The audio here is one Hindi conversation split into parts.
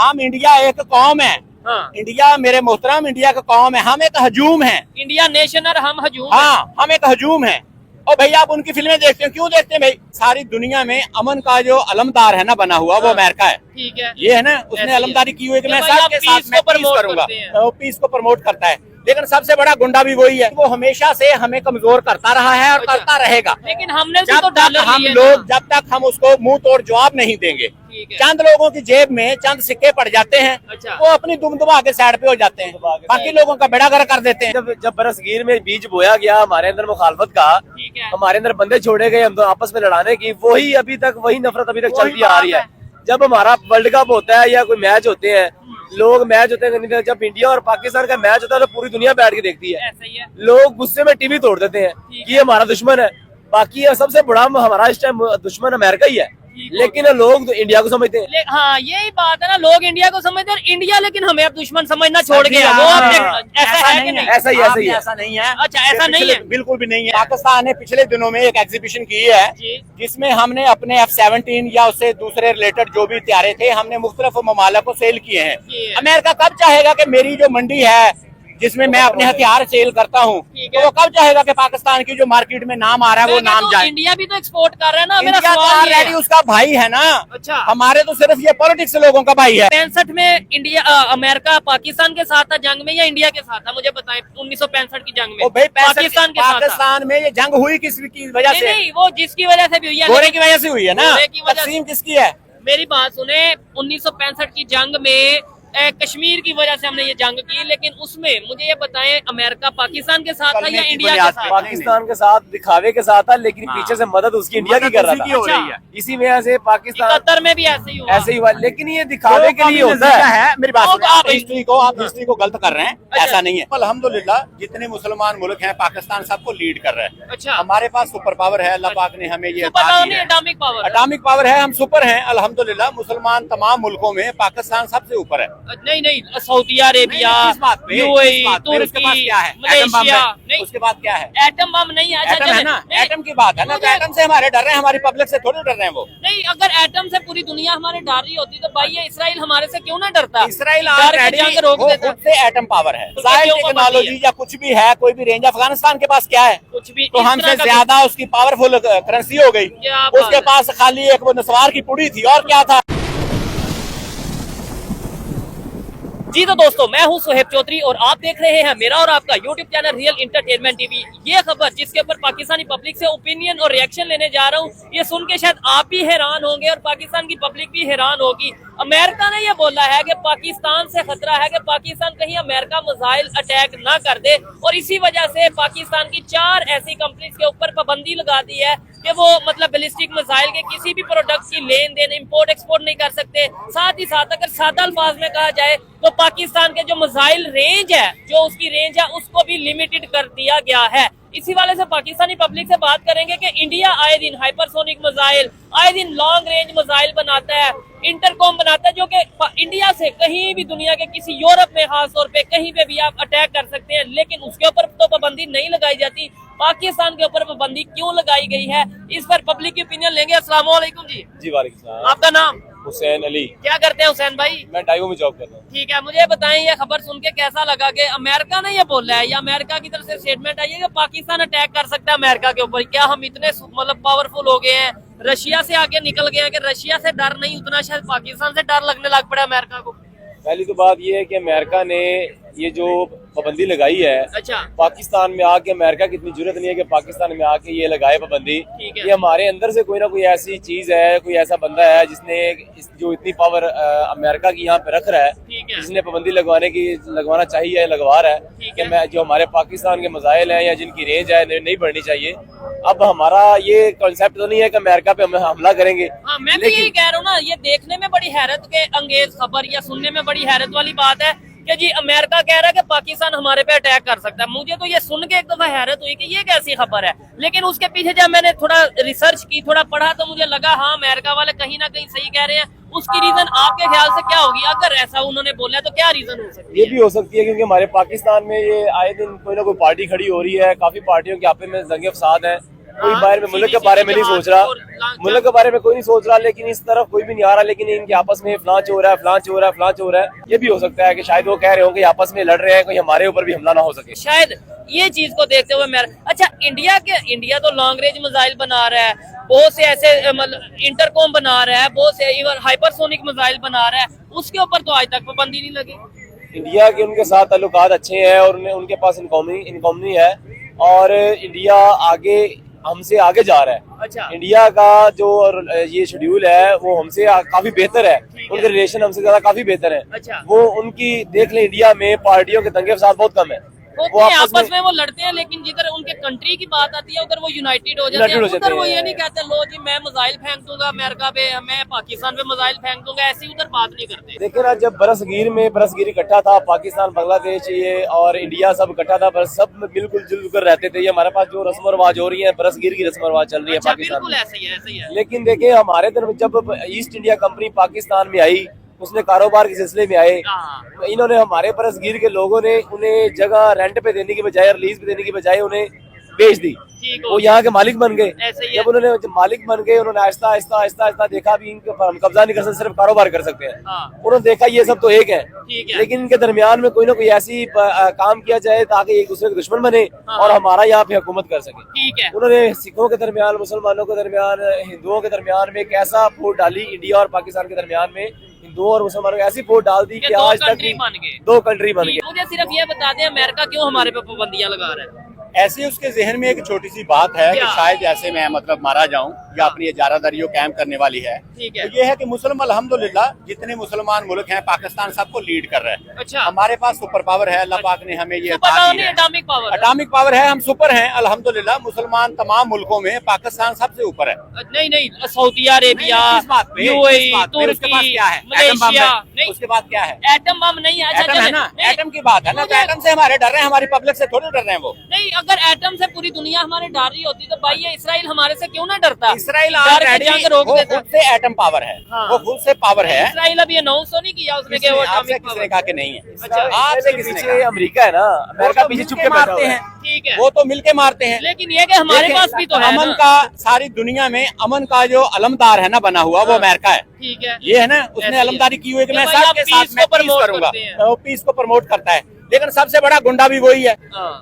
हम इंडिया एक कौम है। हाँ। इंडिया मेरे मोहतरम इंडिया का कौम है, हम एक हजूम है। इंडिया नेशन और हम हजूम। हाँ, हम एक हजूम है। और भैया आप उनकी फिल्में देखते हैं, क्यों देखते हैं भाई? सारी दुनिया में अमन का जो अलमदार है ना बना हुआ, वो अमेरिका है। ठीक है, ये है ना, उसने अलमदारी की हुई कि मैं सबके साथ मैं पीस करूंगा, पीस को प्रमोट करता है। लेकिन सबसे बड़ा गुंडा भी वही है, वो हमेशा से हमें कमजोर करता रहा है और करता रहेगा। लेकिन हमने जब तक हम लोग, जब तक हम उसको मुंह तोड़ जवाब नहीं देंगे, चंद लोगों की जेब में चंद सिक्के पड़ जाते हैं, वो अपनी दुमदुमा के साइड पे हो जाते हैं, बाकी लोगों का बेड़ा गर्क कर देते हैं। जब बरसगीर में बीज बोया गया हमारे अंदर मुखालफत का, हमारे अंदर बंदे छोड़े गए हम तो आपस में लड़ाने की, वही अभी तक वही नफरत अभी तक चलती आ रही है। जब हमारा वर्ल्ड कप होता है या कोई मैच होते हैं, लोग मैच होते हैं, जब इंडिया और पाकिस्तान का मैच होता है तो पूरी दुनिया बैठ के देखती है। लोग गुस्से में टीवी तोड़ देते हैं कि ये हमारा दुश्मन है। बाकी सबसे बड़ा हमारा इस टाइम दुश्मन अमेरिका ही है, लेकिन लोग तो इंडिया को समझते हैं। हाँ, यही बात है ना, लोग इंडिया को समझते हैं, इंडिया लेकिन हमें अब दुश्मन समझना छोड़ गया। वो ऐसा है कि नहीं? ऐसा ही ऐसा नहीं है। अच्छा, ऐसा नहीं है, बिल्कुल भी नहीं है। पाकिस्तान ने पिछले दिनों में एक एग्जीबिशन की है जिसमें हमने अपने F-17 या उससे दूसरे रिलेटेड जो भी हथियारे थे, हमने मुख्तलिफ ममालिक को सेल किए हैं। अमेरिका कब चाहेगा कि मेरी जो मंडी है जिसमें मैं अपने हथियार सेल करता हूँ, तो वो कब चाहेगा कि पाकिस्तान की जो मार्केट में नाम आ रहा है वो नाम जाए? इंडिया भी तो एक्सपोर्ट कर रहा है ना। इंडिया तो ऑलरेडी उसका भाई है ना। अच्छा, हमारे तो सिर्फ ये पॉलिटिक्स लोगों का भाई है। 65 में इंडिया अमेरिका पाकिस्तान के साथ था जंग में या इंडिया के साथ था? मुझे बताएं, 1965 की जंग में पाकिस्तान के साथ। पाकिस्तान में ये जंग हुई किस की वजह से? नहीं, वो जिसकी वजह से भी हुई है, गोरे की वजह से हुई है ना। तकसीम किसकी है? मेरी बात सुने, 1965 की जंग में कश्मीर की वजह से हमने ये जंग की, लेकिन उसमें मुझे ये बताएं, अमेरिका पाकिस्तान के साथ था या इंडिया के साथ? पाकिस्तान के साथ, दिखावे के साथ था, लेकिन पीछे से मदद उसकी इंडिया की कर रहा था। इसी वजह से पाकिस्तान कतर में भी ऐसे ही हुआ। लेकिन ये दिखावे के लिए होता है। मेरी बात आप हिस्ट्री को गलत कर रहे हैं, ऐसा नहीं है। अल्हम्दुलिल्लाह जितने मुसलमान मुल्क हैं, पाकिस्तान सबको लीड कर रहा है। अच्छा, हमारे पास सुपर पावर है, अल्लाह पाक ने हमें ये एटॉमिक पावर है, हम सुपर हैं अल्हम्दुलिल्लाह। मुसलमान तमाम मुल्कों में पाकिस्तान सबसे ऊपर है। नहीं, सऊदी अरेबिया, यूएई, तुर्की, मलेशिया। उसके बाद क्या है? एटम बम नहीं है। एटम है ना, एटम की बात है ना। एटम से हमारे डर रहे हैं, हमारी पब्लिक से थोड़ी डर रहे हैं वो। नहीं, अगर एटम से पूरी दुनिया हमारे डर रही होती तो भाई ये इसराइल हमारे से क्यों ना डरता? इसराइल खुद से एटम पावर है, टेक्नोलॉजी या कुछ भी है, कोई भी रेंज। अफगानिस्तान के पास क्या है? कुछ भी। तो हमसे ज्यादा उसकी पावरफुल करेंसी हो गई। उसके पास खाली एक वो नस्वार की पुड़ी थी, और क्या था? जी तो दोस्तों, मैं हूं सुहेब चौधरी और आप देख रहे हैं मेरा और आपका YouTube channel real entertainment TV. ये खबर जिसके ऊपर पाकिस्तानी पब्लिक से ओपिनियन और रिएक्शन लेने जा रहा हूं, ये सुन के शायद आप भी हैरान होंगे और पाकिस्तान की पब्लिक भी हैरान होगी। अमेरिका ने ये बोला है कि पाकिस्तान से खतरा है कि पाकिस्तान कहीं अमेरिका मिसाइल अटैक ना कर दे, और इसी वजह से पाकिस्तान की 4 ऐसी कंपनीज के ऊपर पाबंदी लगा दी है कि वो मतलब बैलिस्टिक मिसाइल के किसी भी प्रोडक्ट की लेन देन, इंपोर्ट एक्सपोर्ट नहीं कर सकते। साथ ही साथ अगर सादा अल्फाज में कहा जाए तो पाकिस्तान के जो मिसाइल रेंज है, जो उसकी रेंज है, उसको भी लिमिटेड कर दिया गया है। इसी वाले से पाकिस्तानी पब्लिक से बात करेंगे कि इंडिया आए दिन हाइपरसोनिक मिसाइल, आए दिन लॉन्ग रेंज मिसाइल बनाता है, इंटरकॉम बनाता है, जो कि इंडिया से कहीं भी दुनिया के किसी यूरोप में खास तौर पे कहीं पे भी आप अटैक कर सकते हैं, लेकिन उसके ऊपर तो पाबंदी नहीं लगाई जाती। पाकिस्तान के ऊपर पाबंदी क्यों लगाई गई है, इस पर पब्लिक की ओपिनियन लेंगे। अस्सलाम वालेकुम जी। जी वालेकुम सलाम। आपका नाम? हुसैन अली। क्या करते हैं हुसैन भाई? मैं डाइवो में जॉब कर रहा हूँ। ठीक है, मुझे बताएं ये खबर सुन के कैसा लगा कि अमेरिका ने ये बोला है, या अमेरिका की तरफ से स्टेटमेंट आई है कि पाकिस्तान अटैक कर सकता है अमेरिका के ऊपर? क्या हम इतने मतलब पावरफुल हो गए हैं, रशिया से आगे निकल गए हैं कि रशिया से डर नहीं, उतना शायद पाकिस्तान से डर लगने लग पड़ा अमेरिका को? पहली तो बात ये है कि अमेरिका ने ये जो पाबंदी लगाई है, अच्छा, पाकिस्तान में आके अमेरिका की इतनी जरूरत नहीं है कि पाकिस्तान में आके ये लगाए पाबंदी। ये हमारे अंदर से कोई ना कोई ऐसी चीज है, कोई ऐसा बंदा है जिसने जो इतनी पावर अमेरिका की यहाँ पे रख रहा है, जिसने पाबंदी लगवाना चाहिए, लगवा रहा है कि जो हमारे पाकिस्तान के मिसाइल हैं या जिनकी रेंज है नहीं बढ़नी चाहिए। अब हमारा ये कॉन्सेप्ट तो नहीं है कि अमेरिका पे हम हमला करेंगे। हाँ, मैं भी यही कह रहा हूँ ना, ये देखने में बड़ी हैरत के अंगेज खबर या सुनने में बड़ी हैरत वाली बात है कि जी अमेरिका कह रहा है कि पाकिस्तान हमारे पे अटैक कर सकता है। मुझे तो ये सुन के एक दफा हैरत हुई कि ये कैसी खबर है, लेकिन उसके पीछे जब मैंने थोड़ा रिसर्च की, थोड़ा पढ़ा, तो मुझे लगा हाँ अमेरिका वाले कहीं ना कहीं सही कह रहे हैं। उसकी रीजन आपके ख्याल से क्या होगी? अगर ऐसा उन्होंने बोला है तो क्या रीजन हो सकती है? ये भी हो सकती है क्योंकि हमारे पाकिस्तान में ये आए दिन कोई ना कोई पार्टी खड़ी हो रही है, काफी पार्टियों के आपस में जंग फसाद है, कोई बाहर में मुल्क के बारे में नहीं सोच रहा, मुल्क के बारे में कोई नहीं सोच रहा, लेकिन इस तरफ कोई भी नहीं आ रहा। लेकिन इनके आपस में फ्लांच हो रहा है, फ्लांच हो रहा है, फ्लांच हो रहा है। ये भी हो सकता है कि शायद वो कह रहे हो कि आपस में लड़ रहे हैं, कोई हमारे ऊपर भी हमला ना हो सके। शायद ये चीज को देखते हुए मैं अच्छा इंडिया तो लॉन्ग रेंज मिसाइल बना रहा है, बहुत से ऐसे मतलब इंटरकॉम बना रहा है, बहुत से इवन हाइपरसोनिक मिसाइल बना रहा है, उसके ऊपर तो आज तक पाबंदी नहीं लगी। इंडिया के उनके साथ ताल्लुकात अच्छे हैं और उनके पास इनकॉमनी है और इंडिया आगे हमसे आगे जा रहा है। अच्छा। इंडिया का जो ये शेड्यूल है वो हमसे काफी बेहतर है, उनके रिलेशन हमसे ज्यादा काफी बेहतर है। अच्छा। वो उनकी देख ले, इंडिया में पार्टियों के दंगे फसाद बहुत कम है, वो आपस में वो लड़ते हैं, लेकिन जिधर उनके कंट्री की बात आती है उधर वो यूनाइटेड हो जाते हैं। उधर वो ये नहीं कहते लो जी मैं मिसाइल फेंक दूंगा अमेरिका पे, मैं पाकिस्तान पे मिसाइल फेंक दूंगा, ऐसी उधर बात नहीं करते। देखिए ना, जब बरसगीर इकट्ठा था, पाकिस्तान बांग्लादेश ये और इंडिया सब इकट्ठा था, बस सब मिलजुल जुलकर रहते थे। ये हमारे पास जो रस्म और रिवाज हो रही है, बरसगीर की रस्म और रिवाज चल रही है पाकिस्तान में। ऐसे ही है। लेकिन देखिए हमारे तरफ जब ईस्ट इंडिया कंपनी पाकिस्तान में आई, उसने कारोबार के सिलसिले में आए, तो इन्होंने हमारे बरसगीर के लोगों ने उन्हें जगह रेंट पे देने की बजाय, रिलीज पे देने की बजाय उन्हें बेच दी। वो यहाँ के मालिक बन गए। जब उन्होंने मालिक बन गए, उन्होंने आहिस्ता आहिस्ता देखा भी इनके पर हम कब्जा नहीं कर सकते, सिर्फ कारोबार कर सकते हैं। उन्होंने देखा ये सब तो एक है, लेकिन इनके दरमियान में कोई ना कोई ऐसी काम किया जाए ताकि एक दूसरे के दुश्मन बने और हमारा यहाँ पे हुकूमत कर सके। उन्होंने सिखों के दरमियान, मुसलमानों के दरमियान, हिंदुओं के दरमियान में एक ऐसा फूट डाली, इंडिया और पाकिस्तान के दरमियान में हिंदुओं और मुसलमानों को ऐसी फूट डाल दी कि आज तक दो कंट्री बन गए। मुझे सिर्फ ये बता दें अमेरिका क्यों हमारे पे पाबंदियां लगा रहा है? ऐसे उसके जहन में एक छोटी सी बात है कि शायद ऐसे मैं मतलब मारा जाऊं या अपनी इजारादारियों कैम करने वाली है। तो ये है कि मुस्लिम अल्हम्दुलिल्लाह जितने मुसलमान मुल्क हैं, पाकिस्तान सबको लीड कर रहा है। अच्छा। हमारे पास सुपर पावर है, अल्लाह पाक ने हमें ये एटॉमिक पावर है, हम सुपर हैं अल्हम्दुलिल्लाह। मुसलमान तमाम मुल्कों में पाकिस्तान सबसे ऊपर है। नहीं, सऊदी अरेबिया, यूएई, तुर्की, मलेशिया, उसके बाद क्या है? एटम बम नहीं है। एटम है ना, एटम की बात है ना, तो एटम से हमारे डर रहे हैं, हमारी पब्लिक से थोड़ी डर रहे हैं वो। नहीं, अगर एटम से पूरी दुनिया हमारे डर रही होती तो भाई ये इसराइल हमारे से क्यों ना डरता? इसराइल रोक देता। खुद से एटम पावर है, वो खुद से पावर है। इसराइल अभी अनाउंस तो नहीं किया उसने कि वो एटॉमिक किसने कहा कि नहीं है? अच्छा, आपसे किसने कहा? अमेरिका है ना, अमेरिका पीछे चुप के मारते हैं, ठीक है, वो तो मिलके मारते हैं। लेकिन ये कि हमारे पास भी तो है अमन का, सारी दुनिया में अमन का जो अलमदार है ना बना हुआ, वो अमेरिका है। ठीक है, ये है ना, उसने अलमदारी की हुई है कि मैं सबके साथ में पीस करूंगा, वो पीस को प्रमोट करता है। लेकिन सबसे बड़ा गुंडा भी वही है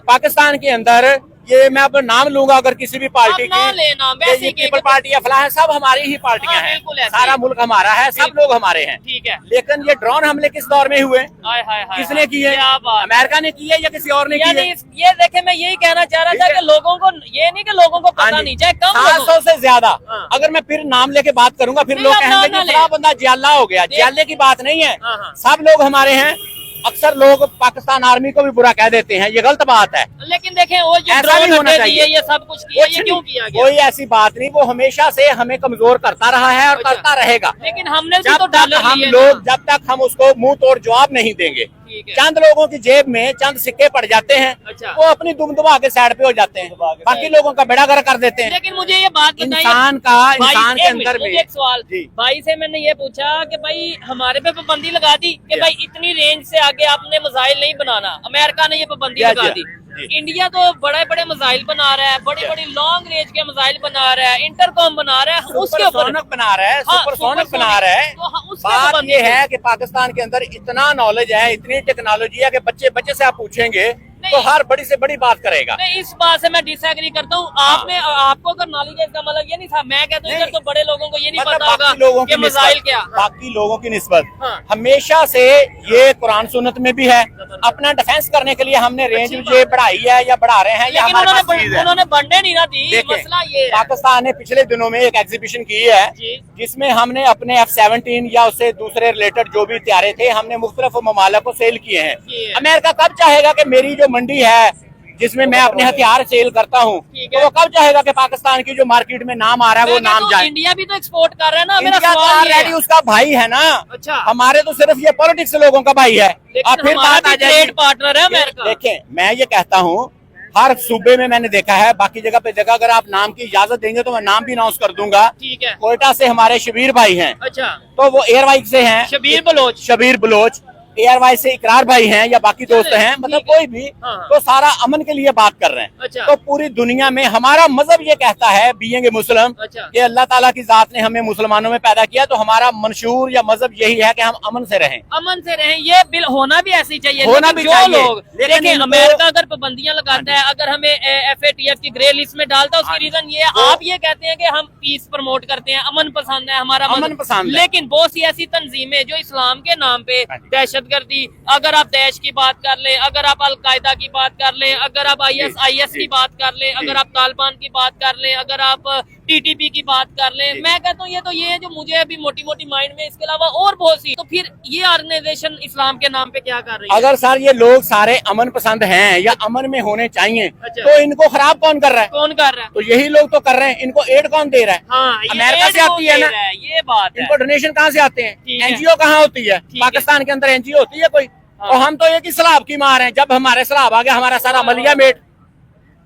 पाकिस्तान के अंदर। ये मैं अपना नाम लूंगा अगर किसी भी पार्टी की, पीपल पार्टी या फलां है, सब हमारी ही पार्टियां हैं, सारा मुल्क हमारा है, सब लोग हमारे हैं। ठीक है, लेकिन ये ड्रोन हमले किस दौर में हुए? किसने किए? अमेरिका ने किए या किसी और ने किए? ये देखे, मैं यही कहना चाह रहा था कि लोगों को ये नहीं कि लोगों को पता नहीं, चाहे कम 700 से ज्यादा। अगर मैं फिर नाम लेके बात करूंगा फिर लोग कहेंगे कि बंदा जियाला हो गया। जियाले की बात नहीं है, सब लोग हमारे हैं। अक्सर लोग पाकिस्तान आर्मी को भी बुरा कह देते हैं, ये गलत बात है। लेकिन देखें वो ये ऐसा नहीं होना चाहिए, ये सब कुछ किया, ये क्यों किया गया? कोई ऐसी बात नहीं, वो हमेशा से हमें कमजोर करता रहा है और करता रहेगा। लेकिन हमने भी जब तो तक हम लोग, जब तक हम उसको मुंह तोड़ जवाब नहीं देंगे, चंद लोगों की जेब में चंद सिक्के पड़ जाते हैं, वो अपनी दुमदुमा के साइड पे हो जाते हैं, बाकी लोगों का बेड़ा गर्क कर देते हैं। लेकिन मुझे ये बात इंसान के अंदर में एक सवाल भाई से मैंने ये पूछा कि भाई हमारे पे पाबंदी लगा दी कि भाई इतनी रेंज से आगे आपने मिसाइल नहीं बनाना, अमेरिका ने ये पाबंदी लगा दी। इंडिया तो बड़े बड़े मिसाइल बना रहा है, बड़ी बड़ी लॉन्ग रेंज के मिसाइल बना रहा है, इंटरकॉम बना रहा है, उसके ऊपर बना रहा है, सुपरसोनिक बना रहा है। बात ये है कि पाकिस्तान के अंदर इतना नॉलेज है, इतनी टेक्नोलॉजी है कि बच्चे से आप पूछेंगे तो हर बड़ी से बड़ी बात करेगा। नहीं, इस बात से मैं डिसएग्री करता हूँ। आपको अगर नॉलेज है इसका मतलब ये नहीं था। मैं कहता हूँ इधर तो बड़े लोगों को ये नहीं पता होगा कि मिसाइल क्या। बाकी लोगों की निस्बत हमेशा से ये कुरान सुन्नत में भी है, अपना डिफेंस करने के लिए हमने रेंज ये बढ़ाई है या बढ़ा रहे हैं, या उन्होंने बढ़ने नहीं ना दी। मसला ये पाकिस्तान ने पिछले दिनों में एक एग्जीबिशन की है जिसमें हमने अपने F-17 या उससे दूसरे रिलेटेड जो भी हथियारे थे, हमने मुख्तलिफ ममालिक को सेल किए हैं। अमेरिका कब चाहेगा कि मेरी जो मंडी है जिसमें मैं अपने हथियार सेल करता हूँ, तो वो कब चाहेगा कि पाकिस्तान की जो मार्केट में नाम आ रहा है वो नाम जाए? इंडिया भी तो एक्सपोर्ट कर रहा है ना, इंडिया तो ऑलरेडी उसका भाई है ना। अच्छा, हमारे तो सिर्फ ये पॉलिटिक्स लोगों का भाई है। और फिर बात आ जाएगी पार्टनर है अमेरिका। देखें, मैं ये कहता हूँ हर सूबे में मैंने देखा है, बाकी जगह पे देखा, अगर आप नाम की इजाजत देंगे तो मैं नाम भी अनाउंस कर दूंगा। ठीक है, कोयटा से हमारे शबीर भाई हैं। अच्छा, तो वो एयर वाइक से हैं, शबीर बलोच। ARY से इकरार भाई हैं या बाकी दोस्त हैं, मतलब कोई भी, तो सारा अमन के लिए बात कर रहे हैं। अच्छा। तो पूरी दुनिया में हमारा मजहब ये कहता है, बीइंग ए मुस्लिम, अच्छा। कि अल्लाह ताला की जात ने हमें मुसलमानों में पैदा किया, तो हमारा मंशूर या मजहब यही है कि हम अमन से रहें। अमन से रहें, ये बिल होना भी ऐसे ही चाहिए। होना भी जो चाहिए। लोग लेकिन देखिए, इनको- अमेरिका अगर पाबंदियां लगाता है, अगर हमें FATF की ग्रे लिस्ट में डालता है, उसकी रीजन ये है, आप ये कहते हैं कि हम पीस प्रमोट करते हैं, अमन पसंद है हमारा अमन पसंद है। लेकिन बहुत सी ऐसी तंजीमें जो इस्लाम के नाम पे दहशतगर्दी, अगर आप दैश की बात कर ले, अगर आप अलकायदा की बात कर ले, अगर आप IS की बात कर ले, अगर आप तालिबान की बात कर ले, अगर आप TTP की बात कर ले, मैं कहता हूँ ये है जो मुझे अभी मोटी मोटी माइंड में, इसके अलावा और बहुत सी। तो फिर ये ऑर्गेनाइजेशन इस्लाम के नाम पे क्या कर रही है? अगर सर ये लोग सारे अमन पसंद हैं या अमन में होने चाहिए, अच्छा। तो इनको खराब कौन कर रहा है? कौन कर रहा है? तो यही लोग तो कर रहे हैं। इनको एड कौन दे रहा है? हाँ, ये अमेरिका एड से आती है दे ना, रहा है, ये बात है। इनको डोनेशन कहाँ से आते हैं? ठीक है। NGO कहाँ होती है? ठीक है। पाकिस्तान के अंदर NGO होती है कोई? हाँ। और हम तो एक ही सलाब की मार हैं। जब हमारे सलाब आ गया, हमारा सारा मलिया मेट,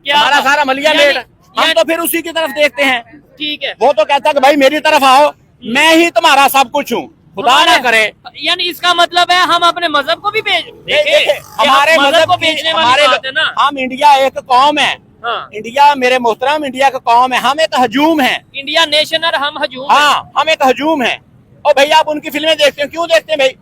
क्या हमारा सारा मलिया यानी- मेट, हम तो फिर उसी की तरफ देखते हैं। ठीक है। वो तो कहता है कि भाई मेरी तरफ आओ, मैं ही तुम्हारा सब कुछ हूँ, खुदा ना करे। यानी इसका मतलब है हम अपने मजहब को भी देखिए, हमारे मजहब को की, बेचने वाली हमारे बात है ना। हम इंडिया एक कौम है। हाँ। इंडिया मेरे मोहतरम, इंडिया का कौम है। हम एक हजूम है। इंडिया नेशन और हम हजूम हैं। हाँ, हम एक हजूम है। और भैया आप उनकी फिल्में देखते हैं, क्यों देखते हैं भाई?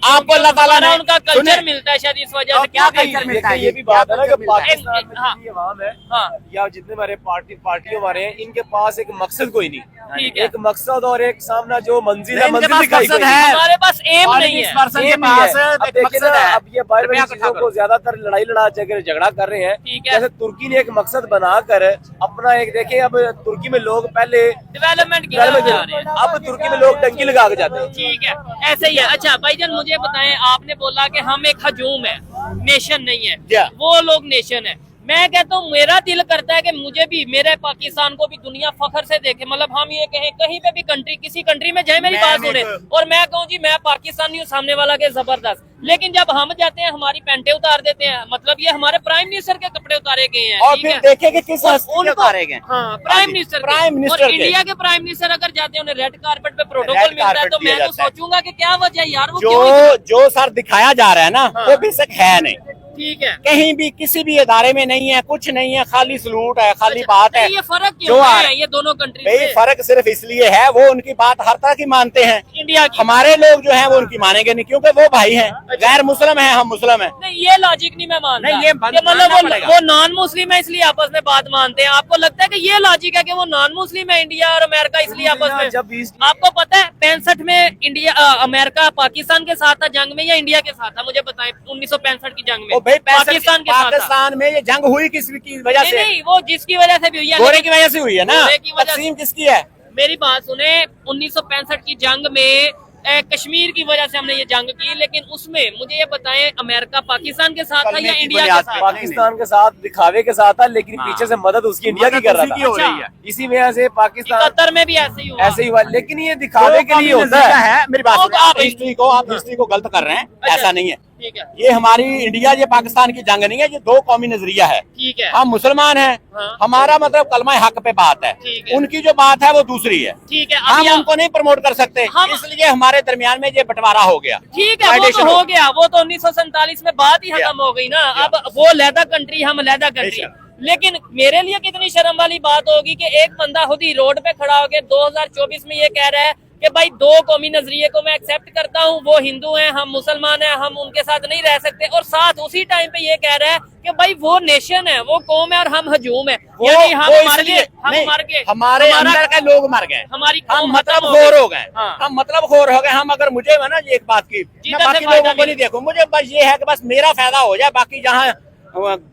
आपको अल्लाह ताला ने उनका कल्चर सुने- मिलता है शायद इस वजह से। क्या कल्चर मिलता है? ये भी बात है ना कि पाकिस्तान हाँ। में जितनी अवाम है हाँ। या जितने हमारे पार्टियों हमारे हैं, इनके पास एक मकसद कोई नहीं। ठीक है। एक मकसद और एक सामना जो मंजिल है, इनके मंजिल पास दिखाई मकसद कोई है। नहीं। हमारे पास एम और नहीं इस है। पर्सन के ये नहीं पास है। अब एक देखिए मकसद ना, है। अब ये बाहर रुपया चीजों इकट्ठा को ज्यादातर लड़ाई लड़ा झगड़ा कर रहे हैं। ठीक है। जैसे तुर्की ने एक मकसद बनाकर अपना एक देखे, अब तुर्की में लोग पहले डेवलपमेंट की तरफ जा रहे हैं। अब तुर्की में लोग टंकी लगा के जाते हैं। ठीक है, ऐसे ही है। अच्छा भाईजान, मुझे बताएं, आपने बोला कि हम एक हजूम है, नेशन नहीं है। क्या? वो लोग नेशन है। मैं कहता हूँ मेरा दिल करता है कि मुझे भी, मेरे पाकिस्तान को भी दुनिया फखर से देखे। मतलब हम ये कहें कहीं पे भी कंट्री, किसी कंट्री में जाए, मेरी बात सुने, और मैं कहूँ जी मैं पाकिस्तानी हूँ, सामने वाला के जबरदस्त। लेकिन जब हम जाते हैं हमारी पैंटे उतार देते हैं, मतलब ये हमारे प्राइम मिनिस्टर के कपड़े उतारे गए हैं। और ठीक फिर है? देखे कि किस हस्ती के उनको- उतारे गए। हाँ, प्राइम मिनिस्टर के। प्राइम मिनिस्टर और के। इंडिया के प्राइम मिनिस्टर अगर जाते हैं, उन्हें रेड कारपेट पे प्रोटोकॉल रेड मिलता है, कारपेट तो दिया मैं तो जाता है। सोचूंगा कि क्या वजह है यार, वो क्यों जो सर दिखाया जा रहा है ना, हाँ। वो बेशक है नहीं। ठीक है। कहीं भी किसी भी इदारे में नहीं है, कुछ नहीं है, खाली सलूट है, खाली बात है। ये फर्क जो क्यों आ- है ये दोनों कंट्री भाई में? फर्क सिर्फ इसलिए है, वो उनकी बात हर तरह की मानते हैं। इंडिया की हमारे लोग जो हैं वो उनकी मानेंगे नहीं, क्योंकि वो भाई हैं। गैर मुस्लिम हैं, हम मुस्लिम हैं। नहीं, ये लॉजिक नहीं मैं मानता। नहीं, ये कि मतलब मानना पड़ेगा। वो नॉन मुस्लिम है इसलिए आपस में बात मानते हैं। आपको लगता है कि ये लॉजिक है कि वो नॉन मुस्लिम है इंडिया और अमेरिका, इसलिए आपस में? जब आपको पता है 65 में इंडिया अमेरिका पाकिस्तान के साथ था जंग में, या इंडिया के साथ था? मुझे बताएं, 1965 की जंग में ओ भाई पाकिस्तान के साथ था। पाकिस्तान में ये जंग हुई किसकी वजह नहीं से? नहीं, वो जिसकी वजह से भी हुई है। गोरे लेकिन की वजह से हुई है ना। गोरे की वजह से- तकसीम किसकी है? मेरी बात सुने, 1965 की जंग में कश्मीर की वजह से हमने ये जंग की, लेकिन उसमें मुझे ये बताएं अमेरिका पाकिस्तान के साथ था कलमे या की इंडिया के बुनियाद साथ? पे। पाकिस्तान के साथ दिखावे के साथ था, लेकिन हाँ। पीछे से मदद उसकी इंडिया की कर रहा उसी की हो था। रही है। इसी वजह से पाकिस्तान कतर में भी ऐसे ही हुआ। ऐसे ही हुआ, लेकिन ये दिखावे के लिए होता है। मेरी बात तो सुनिए, आप भाई- हिस्ट्री को गलत कर रहे हैं। अच्छा। ऐसा नहीं है। ठीक है। ये हमारी इंडिया, ये पाकिस्तान की जंग नहीं है, ये दो कौमी नजरिया है। ठीक है। हम मुसलमान हैं, हाँ। हमारा मतलब कलमा हक पे बात है। ठीक है। उनकी जो बात है वो दूसरी है। ठीक है। हम अभी आप- उनको नहीं प्रमोट कर सकते, हम- इसलिए हमारे दरमियान में ये बंटवारा हो गया। ठीक है, वो Partition तो हो गया, वो तो 1947 में बात ही Yeah. खत्म हो गई ना। अब वो लहदा कंट्री, हम लहदा कंट्री। बेशक। लेकिन मेरे लिए कितनी शर्म वाली बात होगी कि एक बंदा खुद ही रोड पे खड़ा होकर 2024 में ये कह रहा है कि भाई दो कौमी नजरिए को मैं एक्सेप्ट करता हूँ, वो हिंदू हैं, हम मुसलमान हैं, हम उनके साथ नहीं रह सकते, और साथ उसी टाइम पे ये कह रहा है कि भाई वो नेशन है, वो कौम है और हम हजूम है। यानी हम वो मर इसलिए गए, हम नहीं, मर गए, हमारे हमारा- अंदर के लोग मर गए, हमारी हम कौम मतलब खत्म खोर हो गए। हाँ। हम मतलब खोर हो गए। हम अगर मुझे है ना ये एक बात की, मैं जिधर से बाकी फायदा लोगों को नहीं मिले। देखूं, मुझे बस ये है कि बस मेरा फायदा हो जाए, बाकी जहाँ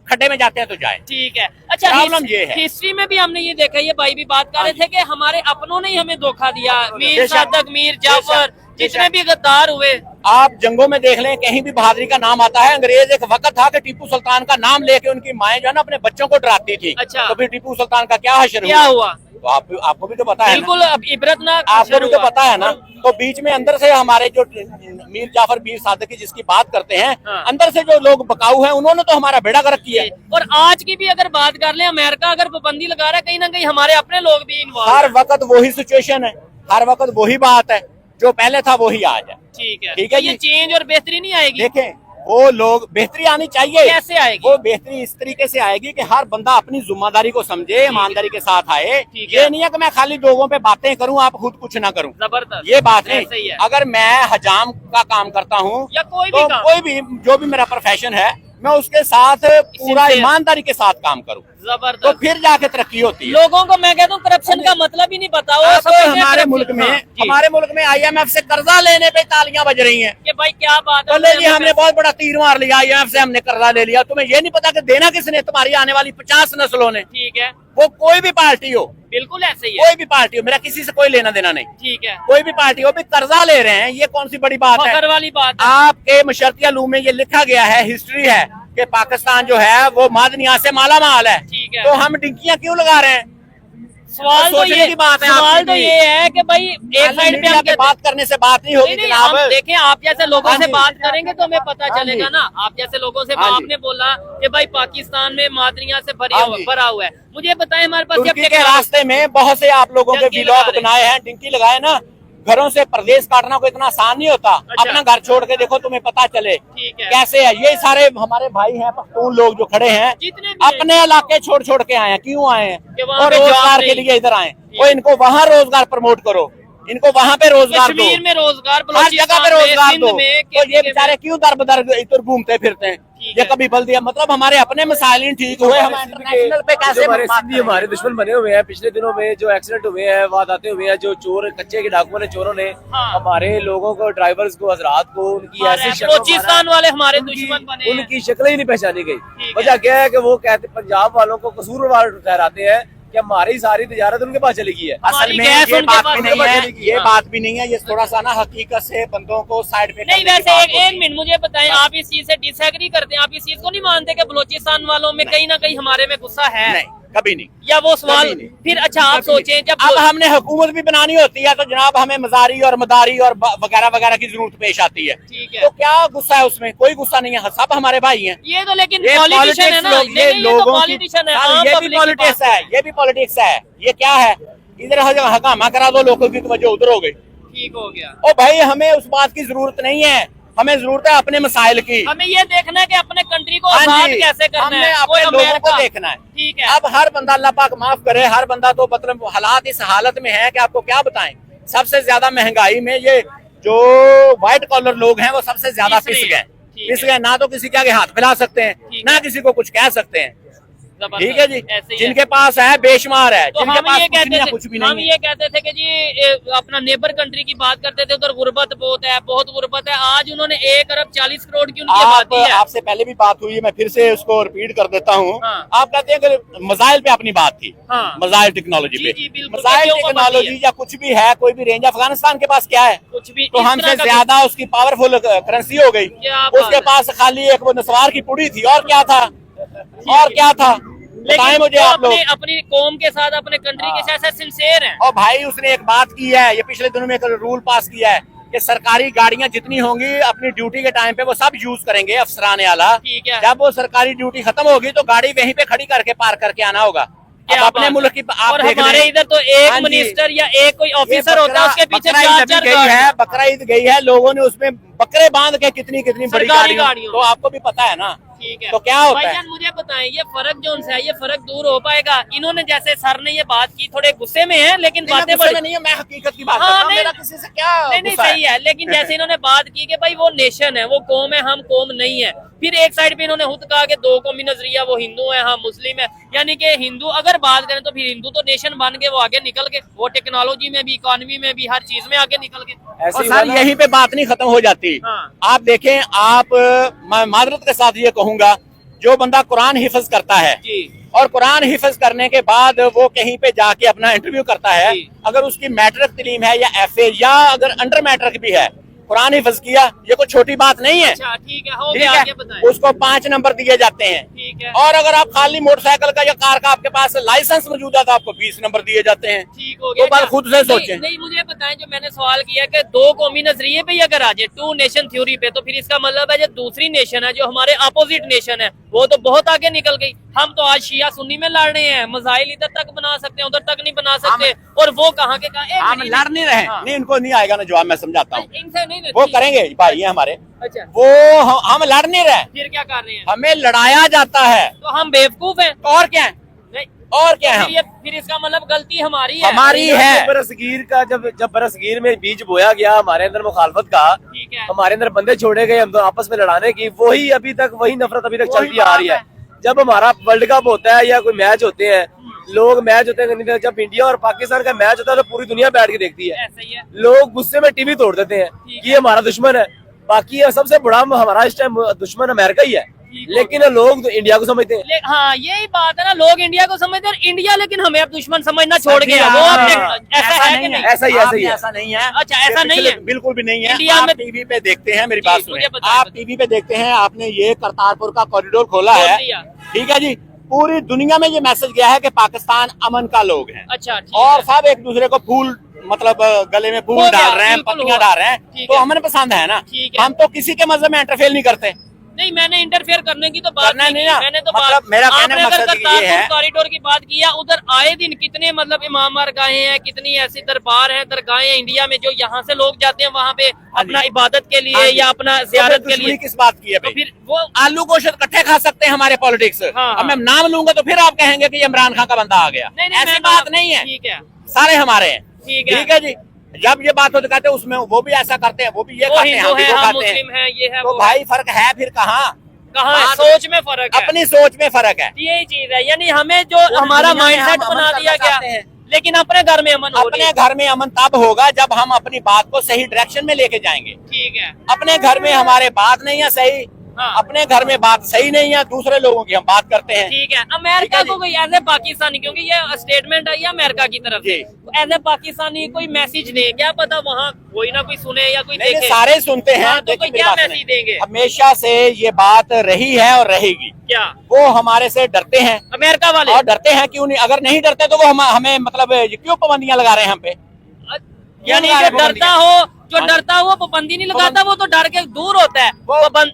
खड्डे में जाते हैं तो जाए। ठीक है। अच्छा, प्रॉब्लम ये है। हिस्ट्री में भी हमने ये देखा, ये भाई भी बात कर रहे थे कि हमारे अपनों ने ही हमें धोखा दिया। मीर बेशक। सादक, मीर जाफर, बेशक। जितने भी गद्दार हुए। आप जंगों में देख लें, कहीं भी बहादुरी का नाम आता है। अंग्रेज एक वक्त था कि टीपू सुल्तान का नाम लेके उनकी माएं जो है ना अपने बच्चों को डराती थी। अच्छा। तो फिर टीपू सुल्तान का क्या हश्र क्या हुआ? तो आपको भी तो पता है ना? बिल्कुल, अब इबरतनाक आपको भी हश्र तो हुआ। पता है ना। तो बीच में अंदर से हमारे जो मीर जाफर, मीर सादक की जिसकी बात करते हैं, हाँ। अंदर से जो लोग बकाऊ हैं, उन्होंने तो हमारा बेड़ा गर्क किया। और आज की भी अगर बात कर ले, अमेरिका अगर पाबंदी लगा रहा है, कहीं ना कहीं हमारे अपने लोग भी इन्वॉल्व हर हैं। वक्त वही सिचुएशन है, हर वक्त वही बात है। जो पहले था वही आज है। ठीक है, ठीक है तो ये जी। चेंज और बेहतरी नहीं आएगी? देखें, वो लोग बेहतरी आनी चाहिए। कैसे आएगी? वो बेहतरी इस तरीके से आएगी कि हर बंदा अपनी जिम्मेदारी को समझे, ईमानदारी के साथ आए। ठीक है। ये नहीं है कि मैं खाली लोगों पे बातें करूं, आप खुद कुछ ना करूं। जबरदस्त, ये बात ऐसे ही नहीं। है। अगर मैं हजाम का काम करता हूं या कोई भी तो काम, कोई भी जो भी मेरा प्रोफेशन है, मैं उसके साथ पूरा Sincere। ईमानदारी के साथ काम करूं, जबरदस्त। तो फिर जाके तरक्की होती है। लोगों को मैं कहता हूँ करप्शन का मतलब ही नहीं पता। वो अब समझते हैं हमारे corruption। मुल्क में हाँ, जी। हमारे मुल्क में IMF से कर्जा लेने पे तालियां बज रही हैं। कि भाई क्या बात है, बोले जी हमने बहुत बड़ा तीर मार लिया, IMF से हमने कर्जा ले लिया। तुम्हें ये नहीं पता कि देना किसने? तुम्हारी आने वाली 50 नस्लों ने। ठीक है, वो कोई भी पार्टी हो, बिल्कुल ऐसे ही है। कोई भी पार्टी हो, मेरा किसी से कोई लेना देना नहीं। ठीक है, कोई भी पार्टी हो, भी कर्जा ले रहे हैं, ये कौन सी बड़ी बात है? फखर वाली बात है। आपके मशर्तिया लू में ये लिखा गया है, हिस्ट्री है कि पाकिस्तान जो है वो मादनियात से माला माल है। ठीक है। तो हम डिंकियां क्यों लगा रहे हैं? सवाल तो सोचने ये की बात है। सवाल आपकी तो भी। ये है कि भाई एक साइड पे मीडिया हम पे कहते बात करने से बात नहीं होगी नहीं, जनाब। हम देखें, आप जैसे लोगों हाँ से जी। बात करेंगे तो हमें पता हाँ चलेगा जी। ना। आप जैसे लोगों से हाँ जी। आपने बोला कि भाई पाकिस्तान में मादरियां से हाँ जी। भरा हुआ है। मुझे बताएं, हमारे पास तुर्की के रास्ते में बहुत से आप लोगों के डंकी लगा व्लॉग रहे। बनाए हैं, डिंकी लगाए ना। घरों से प्रदेश काटना कोई इतना आसान नहीं होता। अच्छा। अपना घर छोड़ के देखो, तुम्हें पता चले ठीक है। कैसे है। ये सारे हमारे भाई हैं, पख्तून लोग जो खड़े हैं, जितने भी हैं। अपने इलाके छोड़ छोड़ के आए हैं। क्यों आए कि हैं? वहाँ और पे जॉब रोजगार के नहीं। लिए इधर आए। वो इनको वहाँ रोजगार प्रमोट करो, इनको वहाँ पे रोजगार दो, कश्मीर में रोजगार, हर जगह बलूचिस्तान पे में, रोजगार सिंध दो। में, तो ये KPK बेचारे क्यों दर बदर इधर घूमते फिरते हैं? ठीक ये है। कभी बल्दिया, मतलब हमारे अपने मसाइल ही ठीक हुए, हम इंटरनेशनल पे कैसे हमारे बात सिंधी करेंगे? हमारे दुश्मन बने हुए हैं। पिछले दिनों में जो एक्सीडेंट हुए हैं, वारदातें हुए हैं, जो चोर कच्चे के डाकुओं ने, चोरों ने हाँ। हमारे लोगों को, ड्राइवर्स को, हजरात को, उनकी ऐसी शक्लों बलूचिस्तान वाले हमारे दुश्मन बने हैं। उनकी शक्लें ही नहीं पहचानी गई। ठीक वजह क्या है कि वो कहते पंजाब वालों को कसूरवार ठहराते हैं कि हमारी सारी तिजारत उनके पास चली गई है। असल हमारी में गैस ये उनके बात पास भी नहीं नहीं है, है। ये हाँ। बात भी नहीं है। ये थोड़ा सा ना हकीकत से बंदों को साइड पे नहीं, करने की वैसे बात एक होती है। मिनट मुझे बताएं, आप इस चीज से डिसएग्री करते हैं? आप इस चीज को नहीं मानते कि बलूचिस्तान वालों में कहीं ना कहीं हमारे में गुस्सा है? नहीं, कभी नहीं। या वो सवाल कभी नहीं। फिर अच्छा आप कभी नहीं। सोचें, जब अब हमने हुकूमत भी बनानी होती है तो जनाब हमें मजारी और मदारी और वगैरह वगैरह की जरूरत पेश आती है। ठीक है। तो क्या गुस्सा है उसमें? कोई गुस्सा नहीं है, सब हमारे भाई हैं। ये तो लेकिन ये पॉलिटिशियन है ना। लोग, ये नहीं, ये तो लोगों की, पॉलिटिशियन है, सर, आम ये भी पब्लिक की पॉलिटिक्स बात है, ये भी पॉलिटिक्स है। ये क्या है? इधर हंगामा करा दो, लोगों की तवज्जो उधर हो गई। ठीक हो गया। ओ भाई, हमें उस बात की जरूरत नहीं है, हमें जरूरत है अपने मसाइल की। हमें ये देखना है कि अपने कंट्री को हाँ आजाद जी, कैसे करना हमने है। अपने लोगों को देखना है। ठीक है। अब हर बंदा, अल्लाह पाक माफ करे, हर बंदा तो मतलब हालात इस हालत में है कि आपको क्या बताएं। सबसे ज्यादा महंगाई में ये जो व्हाइट कॉलर लोग हैं वो सबसे ज्यादा पिस पिस रहे हैं। गए। ठीक पिस है। गए, ना तो किसी के आगे हाथ फैला सकते हैं, ठीक ना है। किसी को कुछ कह सकते हैं। जबरदस्त। ठीक है जी। ऐसे ही है। जिनके पास है बेशुमार है, तो जिनके हम पास ये कुछ नहीं कहते है, थे, कुछ भी हम नहीं ये कहते थे कि जी अपना नेबर कंट्री की बात करते थे, उधर गुर्बत बहुत है, बहुत गुर्बत है। आज उन्होंने 1 अरब 40 करोड़ की उनकी आबादी है। आपसे पहले भी बात हुई है, मैं फिर से उसको रिपीट कर देता हूँ। हाँ। आप कहते हैं कि मजाइल पे अपनी बात थी, हाँ। मजाइल टेक्नोलॉजी जी, पे। जी, बिल्कुल, मजाइल क्यों पाबंदी टेक्नोलॉजी है? या कुछ भी है, कोई भी रेंज, अफगानिस्तान के पास क्या है? कुछ भी तो इस हमसे तरह का ज्यादा उसकी पावरफुल करेंसी हो गई। क्या बात उसके है? पास खाली एक वो नस्वार की पुड़ी थी, और क्या था? और क्या था? बताएं लेकिन मुझे वो आप लोग। अपनी कौम के साथ, अपने कंट्री के साथ ऐसे सिंसियर हैं। और भाई उसने एक बात की है, ये पिछले दिनों में एक रूल पास किया है कि सरकारी गाड़ियां जितनी होंगी अपनी ड्यूटी के टाइम पे वो सब यूज करेंगे, अफसराने आला। ठीक है। जब वो सरकारी ड्यूटी खत्म होगी तो गाड़ी वहीं पे खड़ी करके पार करके आना होगा। क्या अब अपने बात मुल्क है? की आप और देख हमारे लें। इधर तो हाँ एक जी। मिनिस्टर या एक कोई ये ऑफिसर होता है, उसके पीछे बकरा ईद 4 अभी गई है, बकरा ईद गई है, लोगों ने उसमें बकरे बांध के कितनी कितनी बड़ी सरकारी गाड़ियों, गाड़ियों। तो आपको भी पता है ना। ठीक है। तो क्या होता है? भाईजान मुझे बताएं, ये फर्क जो उनसे है, ये फर्क दूर हो पाएगा? इन्होंने जैसे सर ने ये बात की, थोड़े गुस्से में है, लेकिन नहीं, मैं बातें गुस्से बड़ी में नहीं है, मैं हकीकत की बात हाँ, करता हूं, नहीं, मेरा किसी से क्या नहीं गुस्सा सही है। लेकिन जैसे इन्होंने बात की कि भाई वो नेशन है, वो कौम है, हम कौम नहीं है। फिर एक साइड पे इन्होंने खुद कहा कि 2 कौमी नजरिया, वो हिंदू है, हम मुस्लिम है। यानी कि हिंदू अगर बात करें तो फिर हिंदू तो नेशन बन के वो आगे निकल के, वो टेक्नोलॉजी में भी, इकोनॉमी में भी, हर चीज में आगे निकल के। ऐसे और ही सर हुआ ना। यहीं पे बात नहीं खत्म हो जाती। हाँ। आप देखें, मैं मादरत के साथ ये कहूंगा, जो बंदा कुरान हिफज करता है जी। और कुरान हिफज करने के बाद वो कहीं पे जाके अपना इंटरव्यू करता है, जी। अगर उसकी मैट्रिक तलीम है या FA या अगर अंडर मैट्रिक भी है, कुरान हिफज किया, ये कोई छोटी बात नहीं है। अच्छा ठीक है, हो ठीक गया, है, आगे बताएं। उसको 5 नंबर दिए जाते हैं। ठीक है। और अगर आप खाली मोटरसाइकिल का या कार का आपके पास लाइसेंस मौजूद है तो आपको 20 नंबर दिए जाते हैं। ठीक हो गया। तो बात खुद से नहीं, सोचें। नहीं मुझे बताएं, जो मैंने सवाल किया कि 2 कौमी नजरिए पे ही अगर आ जाए, 2 नेशन थ्योरी पे, तो फिर इसका मतलब है जो दूसरी नेशन है, जो हमारे अपोजिट नेशन है, वो तो बहुत आगे निकल गई। हम तो आज शिया सुन्नी में लड़ रहे हैं, मजाइल इधर तक बना सकते हैं, उधर तक नहीं बना सकते, और वो कहाँ के कहाँ। हम लड़ नहीं रहे। हाँ। नहीं, इनको नहीं आएगा ना जवाब, मैं समझाता हूँ। इनसे नहीं, वो करेंगे भाई ये हमारे। अच्छा, वो हम लड़ नहीं रहे, फिर क्या कर रहे हैं? हमें लड़ाया जाता है। तो हम बेवकूफ हैं और क्या है, नहीं? और क्या है, फिर इसका मतलब गलती हमारी है। हमारी है। बरसगीर का जब बरसगीर में बीज बोया गया हमारे अंदर मुखालफत का, ठीक है, हमारे अंदर बंदे छोड़े गए हम तो आपस में लड़ाने की, वही अभी तक वही नफरत अभी तक चलती आ रही है। जब हमारा वर्ल्ड कप होता है या कोई मैच होते हैं, लोग मैच होते हैं, जब इंडिया और पाकिस्तान का मैच होता है तो पूरी दुनिया बैठ के देखती है। ऐसा ही है। लोग गुस्से में टीवी तोड़ देते हैं कि ये हमारा दुश्मन है। बाकी सबसे बड़ा हमारा इस टाइम दुश्मन अमेरिका ही है, लेकिन लोग तो इंडिया को समझते हैं। हाँ, यही बात है ना, लोग इंडिया को समझते हैं इंडिया, लेकिन हमें अब दुश्मन समझना छोड़ गया। वो ऐसा है कि नहीं? ऐसा ही ऐसा नहीं है। अच्छा, ऐसा नहीं है, बिल्कुल भी नहीं है। इंडिया आप में टीवी पे देखते हैं, मेरी जी, बात मुझे सुनिए, बताइए, आप टीवी पे देखते हैं, आपने ये करतारपुर का कॉरिडोर खोला है, ठीक है जी, पूरी दुनिया में ये मैसेज गया है कि पाकिस्तान अमन का लोग है। अच्छा, और सब एक दूसरे को फूल मतलब गले में फूल डाल रहे हैं, पत्तियां डाल रहे हैं, तो हमें पसंद है ना। हम तो किसी के मजहब में इंटरफेयर नहीं करते। नहीं, मैंने इंटरफेयर करने की तो बात नहीं की। ना, मैंने तो मतलब मेरा कहने का मकसद ये है, कॉरिडोर की बात किया, उधर आए दिन कितने मतलब इमाम गाहें हैं, कितनी ऐसी दरबार हैं, दरगाहें हैं इंडिया में, जो यहाँ से लोग जाते हैं वहाँ पे अपना इबादत के लिए या अपना ज़ियारत के लिए। किस बात की है? तो फिर वो आलू गोश्त इकट्ठे खा सकते हैं हमारे पॉलिटिक्स। अब मैं नाम लूंगा तो फिर आप कहेंगे कि इमरान खान का बंदा आ गया। ऐसी बात नहीं है, ठीक है, सारे हमारे हैं, ठीक है जी। जब ये बात होती कहते हैं उसमें वो भी ऐसा करते हैं, वो भी ये करते हैं, हम भी वो खाते मुस्लिम है, ये है, तो भाई फर्क है फिर कहाँ सोच में फर्क है, अपनी सोच में फर्क है। यही चीज है, यानी हमें जो हमारा माइंडसेट बना दिया गया, लेकिन अपने घर में अमन हो रही है। अपने घर में अमन तब होगा जब हम अपनी बात को सही डायरेक्शन में लेके जाएंगे। ठीक है, अपने घर में हमारे बात नहीं है सही, हाँ। अपने घर में बात सही नहीं है, दूसरे लोगों की हम बात करते हैं। ठीक है, अमेरिका को कोई एज ए पाकिस्तानी, क्योंकि ये स्टेटमेंट है अमेरिका की तरफ से, एज ए पाकिस्तानी कोई मैसेज दे, क्या पता वहाँ कोई ना कोई सुने या कोई देखे। सारे सुनते हैं, तो कोई क्या मैसेज देंगे? हमेशा से ये बात रही है और रहेगी। क्या वो हमारे से डरते हैं, अमेरिका वाले? और डरते हैं क्यों नहीं? अगर नहीं डरते तो वो हमें मतलब क्यों पाबंदियां लगा रहे हैं हम पे? यानी जो डरता हो, जो डरता है वो पाबंदी नहीं लगाता, वो तो डर के दूर होता है।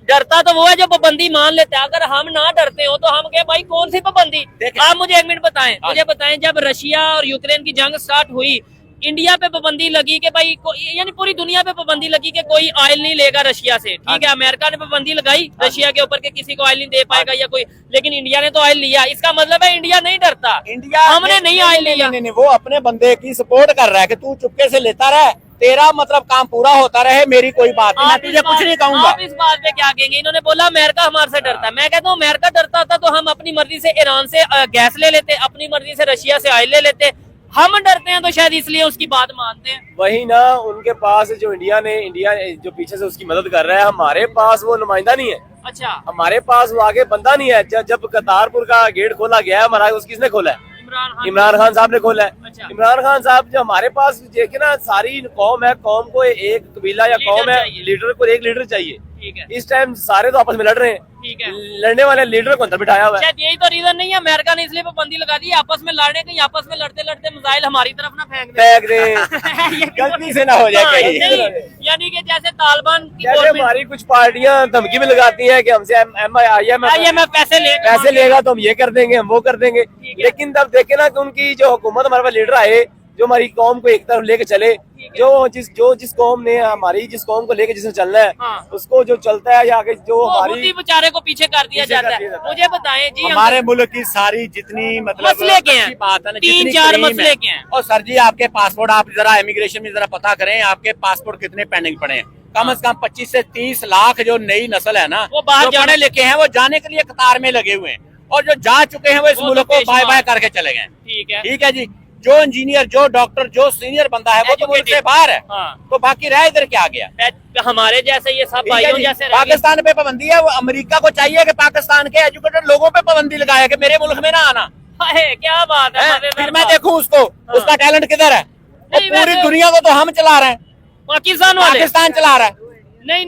डरता तो वो है जो पाबंदी मान लेता है। अगर हम ना डरते हो तो हम कहे भाई कौन सी पाबंदी? आप मुझे एक मिनट बताएं, मुझे बताएं, जब रशिया और यूक्रेन की जंग स्टार्ट हुई, इंडिया पे पाबंदी लगी कि भाई यानी पूरी दुनिया पे पाबंदी लगी कि कोई ऑयल नहीं लेगा रशिया से, ठीक है। अमेरिका ने पाबंदी लगाई रशिया के ऊपर कि किसी को ऑयल नहीं दे पाएगा या कोई, लेकिन इंडिया ने तो ऑयल लिया। इसका मतलब है इंडिया नहीं डरता, इंडिया हमने नहीं ऑयल लिया। नहीं, वो अपने बंदे की सपोर्ट कर रहा है कि तू चुपके से लेता रहे, तेरा मतलब काम पूरा होता रहे, मेरी कोई बात नहीं, मैं तुझे कुछ नहीं कहूंगा। आप इस बात पे क्या कहेंगे? इन्होंने बोला अमेरिका हमारे से डरता है। मैं कहता हूँ अमेरिका डरता था तो हम अपनी मर्जी से ईरान से गैस ले लेते, अपनी मर्जी से रशिया से ऑयल ले लेते। हम डरते हैं तो शायद इसलिए उसकी बात मानते हैं। वही ना, उनके पास जो इंडिया जो पीछे से उसकी मदद कर रहा है, हमारे पास वो नुमाइंदा नहीं है। अच्छा, हमारे पास वो आगे बंदा नहीं है। जब करतारपुर का गेट खोला गया है हमारा, उसकी किसने खोला है? इमरान खान साहब ने खोला है। अच्छा। इमरान खान साहब जो हमारे पास देखे ना, सारी कौम है, कौम को एक कबीला या कौम है, लीडर को एक लीडर चाहिए। ठीक है, इस टाइम सारे तो आपस में लड़ रहे हैं, ठीक है। लड़ने वाले लीडर को अंदर बिठाया हुआ है। शायद यही तो रीजन नहीं है, अमेरिका ने इसलिए पाबंदी लगा दी आपस में लड़ने की, आपस में लड़ते लड़ते मिसाइल हमारी तरफ ना फेंक दे। गलती से ना हो जाए कहीं। यानी कि जैसे तालिबान की जैसे हमारी कुछ पार्टियां धमकी में लगाती हैं कि हमसे IMF पैसे लेगा तो हम ये कर देंगे, हम वो कर देंगे। लेकिन तब देखे ना कि उनकी जो हुकूमत हमारे पास लीडर आए, जो हमारी कौम को एक तरफ लेके चले, जिस कौम ने जिस कौम को लेके जिसने चलना है, हाँ। उसको जो चलता है या आगे जो हमारी बेचारे को पीछे कर दिया जाता है। मुझे बताएं जी, हमारे मुल्क की सारी जितनी मतलब मसले के हैं, बात है ना, 3-4 मसले के हैं। और सर जी आपके पासपोर्ट, आप जरा इमिग्रेशन में जरा पता करें, आपके पासपोर्ट कितने पेंडिंग पड़े हैं? कम से कम 25 से 30 लाख जो नई नस्ल है ना, वो बाहर पढ़े लिखे हैं, वो जाने के लिए कतार में लगे हुए हैं, और जो जा चुके हैं वो इस मुल्क को बाय बाय करके चले गए। ठीक है जी। जो इंजीनियर, जो डॉक्टर, जो सीनियर बंदा है वो तो मुल्क से बाहर है, तो बाकी रह इधर क्या गया? हमारे जैसे ये सब भाइयों जैसे पाकिस्तान पे पाबंदी है, वो अमेरिका को चाहिए कि पाकिस्तान के एजुकेटेड लोगों पे पाबंदी लगाए कि मेरे मुल्क में ना आना। क्या बात है? फिर मैं देखूं उसको, उसका टैलेंट किधर है? पूरी दुनिया को तो हम चला रहे हैं, पाकिस्तान चला रहा है। नहीं,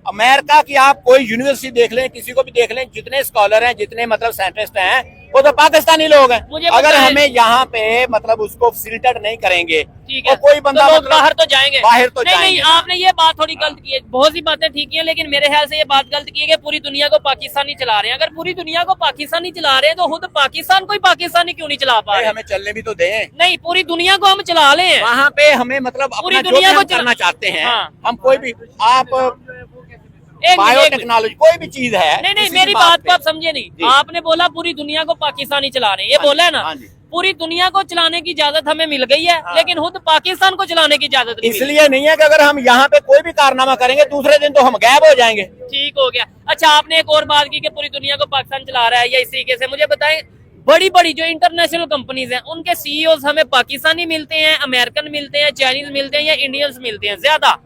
अमेरिका की आप कोई यूनिवर्सिटी देख लें, किसी को भी देख लें, जितने स्कॉलर हैं, जितने मतलब साइंटिस्ट हैं, वो तो पाकिस्तानी लोग हैं। मुझे अगर बताएं। हमें यहाँ पे मतलब उसको फिल्टर नहीं करेंगे ठीक है, तो कोई बंदा तो लोग मतलब बाहर तो जाएंगे। बाहर तो नहीं जाएंगे नहीं, ना। आपने ये बात थोड़ी गलत की है। बहुत सी बातें ठीक है, लेकिन मेरे ख्याल से ये बात गलत की है कि पूरी दुनिया को पाकिस्तानी चला रहे हैं। अगर पूरी दुनिया को पाकिस्तानी चला रहे हैं तो खुद पाकिस्तान को ही पाकिस्तानी क्यों नहीं चला पा भाई रहे? हमें चलने भी तो दें। नहीं, पूरी दुनिया को हम चला ले हैं। वहाँ पे हमें मतलब पूरी अपना जो दुनिया भी को हम करना चाहते हैं, हाँ। हम कोई भी आप एक बायोटेक्नोलॉजी कोई भी चीज है। नहीं नहीं, किसी मेरी भी बात पे। को आप समझे नहीं। जी। आपने बोला पूरी दुनिया को पाकिस्तानी चला रहे हैं, ये हाँ बोला है जी, ना। हाँ जी। पूरी दुनिया को चलाने की इजाजत हमें मिल गई है, हाँ। लेकिन खुद पाकिस्तान को चलाने की इजाजत नहीं मिली। इसलिए नहीं है कि अगर हम यहाँ पे कोई भी कारनामा करेंगे दूसरे दिन तो हम गायब हो जाएंगे। ठीक हो गया। अच्छा, आपने एक और बात की कि पूरी दुनिया को पाकिस्तान चला रहा है, या इस तरीके से मुझे बताएं, बड़ी बड़ी जो इंटरनेशनल कंपनीज हैं उनके सीईओ हमें पाकिस्तानी मिलते हैं, अमेरिकन मिलते हैं, चाइनीज मिलते हैं, या इंडियंस मिलते हैं ज्यादा?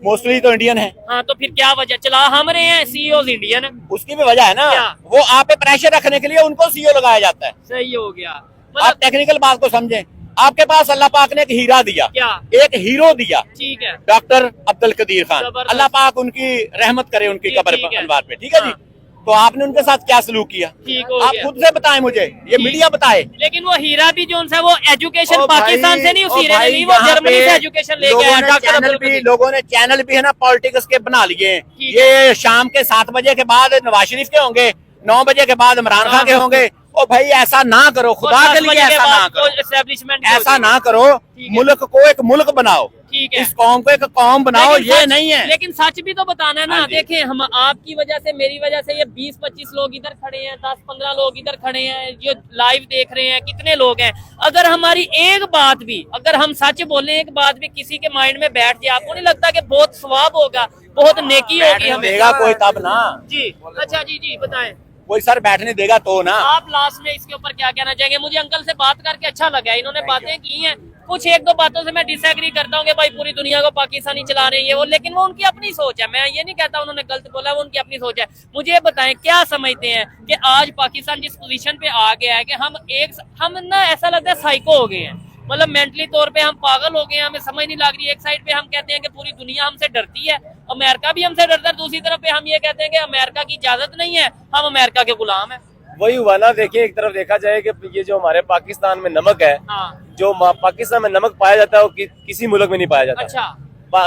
मोस्टली तो इंडियन है। हाँ, तो फिर क्या वजह? चला हम रहे हैं, सीईओ इंडियन है। उसकी भी वजह है ना, क्या? वो आप पे प्रेशर रखने के लिए उनको सीईओ लगाया जाता है। सही हो गया। आप मतलब टेक्निकल बात को समझें। आपके पास अल्लाह पाक ने एक हीरा दिया, क्या? एक हीरो दिया, ठीक है, डॉक्टर अब्दुल कदीर खान। जबरदस्त। अल्लाह पाक उनकी रहमत करे उनकी ठीक कब्र है। अनवार पे, ठीक है जी। हाँ। तो आपने उनके साथ क्या सलूक किया? ठीक हो आप गया। खुद से बताएं मुझे, ये मीडिया बताए। लेकिन वो हीरा भी जो है वो एजुकेशन ओ पाकिस्तान भाई, से नहीं, उस ओ हीरे ने भाई, नहीं, वो यहाँ जर्मनी पे से एजुकेशन लेके लोगों आया ने डॉक्टर चैनल अब्दुल भी कदीर। लोगों ने चैनल भी है ना पॉलिटिक्स के बना लिए हैं। ठीक ये शाम के 7 बजे के बाद नवाज शरीफ के होंगे, 9 बजे के बाद इमरान खान के होंगे। ओ भाई ऐसा ना करो, खुदा के लिए ऐसा ना करो, एस्टेब्लिशमेंट ऐसा ना करो। ठीक है। मुल्क को एक मुल्क बनाओ, ठीक है। इस कौम को एक कौम बनाओ, लेकिन ये सच- नहीं है। लेकिन सच भी तो बताना है ना। हाँ जी। देखें, हम आपकी वजह से, मेरी वजह से ये 20-25 लोग इधर खड़े हैं, 10-15 लोग इधर खड़े हैं जो लाइव देख रहे हैं, कितने लोग हैं। अगर हमारी एक बात भी, अगर हम सच बोले, एक बात भी किसी के माइंड में बैठ जाए, आपको नहीं लगता कि बहुत सवाब होगा, बहुत नेकी होगी बैठने हमें? देगा कोई तब ना, जी, अच्छा जी बताएं। कोई सर बैठने देगा तो ना। आप लास्ट में इसके ऊपर क्या कहना चाहेंगे? मुझे अंकल से बात करके अच्छा लगा, इन्होंने बातें की हैं। कुछ एक दो बातों से मैं डिसएग्री करता हूँ कि भाई पूरी दुनिया को पाकिस्तानी चला रहे हैं ये वो, लेकिन वो उनकी अपनी सोच है। मैं ये नहीं कहता उन्होंने गलत बोला, वो उनकी अपनी सोच है। मुझे ये बताएं, क्या समझते हैं कि आज पाकिस्तान जिस पोजीशन पे आ गया है कि हम ना ऐसा लगता है साइको हो गए हैं, मतलब मेंटली तौर पे हम पागल हो गए हैं, हमें समझ नहीं लग रही। एक साइड पे हम कहते हैं कि पूरी दुनिया हमसे डरती है, अमेरिका भी हमसे डरता है, दूसरी तरफ पे हम ये कहते हैं कि अमेरिका की इजाजत नहीं है, हम अमेरिका के गुलाम हैं। वही हुआ ना। देखिए, एक तरफ देखा जाए कि ये जो हमारे पाकिस्तान में नमक है, हाँ, जो पाकिस्तान में नमक पाया जाता है वो किसी मुल्क में नहीं पाया जाता। अच्छा,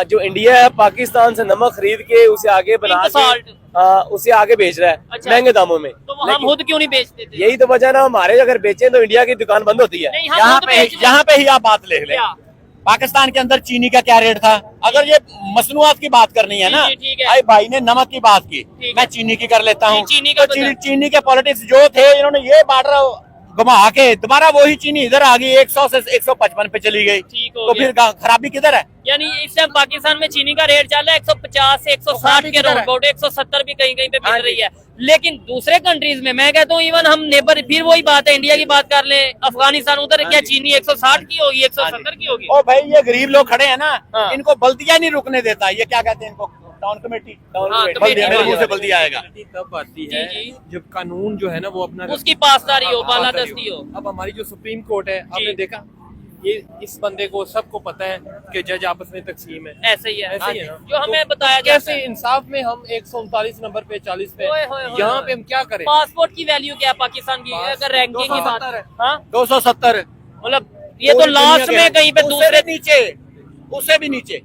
जो इंडिया है पाकिस्तान से नमक खरीद के उसे आगे बना पिंक के सॉल्ट। उसे आगे बेच रहा है अच्छा। महंगे दामों में। तो हम लेकिन खुद क्यों नहीं बेचते थे? यही तो वजह ना, हमारे अगर बेचें तो इंडिया की दुकान बंद होती है। नहीं, हम खुद बेच रहे हैं। यहाँ पे ही आप बात ले लें। क्या? पाकिस्तान के अंदर चीनी का क्या रेट था? अगर ये मसनूआत की बात करनी है ना, जी, ठीक है। भाई भाई ने नमक की बात की, ठीक मैं है। चीनी की कर लेता हूँ। जी, चीनी का तो बता- चीनी के पॉलिटिक्स जो थे, इन्होंने ये बॉर्डर घुमा के दोबारा वही चीनी इधर आ गई, 100 से 155 पे चली गई। ठीक हो तो गया। फिर खराबी किधर है? यानी इस टाइम पाकिस्तान में चीनी का रेट चल रहा है 150 से 160 के किधर है? राउंड, 170 भी कहीं कहीं पे हाँ मिल रही है। लेकिन दूसरे कंट्रीज में मैं कहता हूँ, इवन हम नेबर, फिर वही बात है, इंडिया की बात कर ले, अफगानिस्तान, उधर क्या चीनी 160 की होगी, 170 की होगी? ओ भाई ये गरीब लोग खड़े हैं ना, हाँ। इनको बल्दिया नहीं रुकने देता। ये क्या कहते हैं इनको? Town committee. हाँ, बल्दिया, कमेटी मेरे मुंह से वाले। बल्दिया आएगा। तब आती है जी, जी। जब कानून जो है ना वो अपना उसकी पासदारी हो, हाँ, बालादस्ती हो। अब हमारी जो सुप्रीम कोर्ट है, जी। आपने देखा ये इस बंदे को सबको पता है कि जज आपस में तकसीम है। ऐसे ही है, ऐसे ही है ना? जो हमें तो बताया जाता कैसे है। इंसाफ में हम 139 नंबर पे 40 पे ओए होए होए यहाँ होए। पे हम क्या करें? पासपोर्ट की वैल्यू क्या है पाकिस्तान की? पास- अगर रैंकिंग की बात 270 है। हाँ, 270 मतलब ये तो लास्ट में कहीं पे दूसरे, नीचे, उससे भी नीचे।